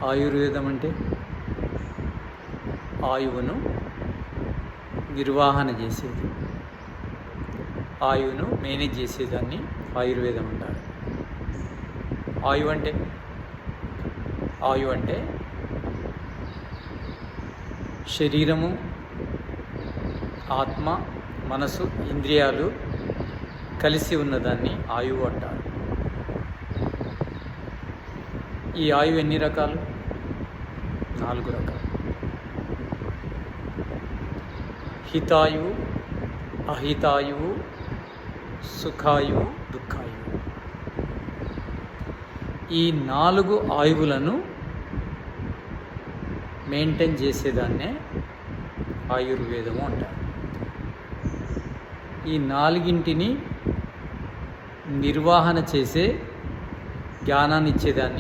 ఆయుర్వేదం అంటే ఆయువును నిర్వహణ చేసేది, ఆయువును మేనేజ్ చేసేదాన్ని ఆయుర్వేదం అంటారు. ఆయువు అంటే శరీరము, ఆత్మ, మనసు, ఇంద్రియాలు కలిసి ఉన్నదాన్ని ఆయువు అంటారు. ఈ ఆయువు ఎన్ని రకాలు? 4 రకాలు. హితాయువు, అహితాయువు, సుఖాయువు, దుఃఖాయువు. ఈ 4 ఆయువులను మెయింటైన్ చేసేదాన్నే ఆయుర్వేదము అంటారు. ఈ 4ంటిని నిర్వహణ చేసే జ్ఞానాన్ని ఇచ్చేదాన్ని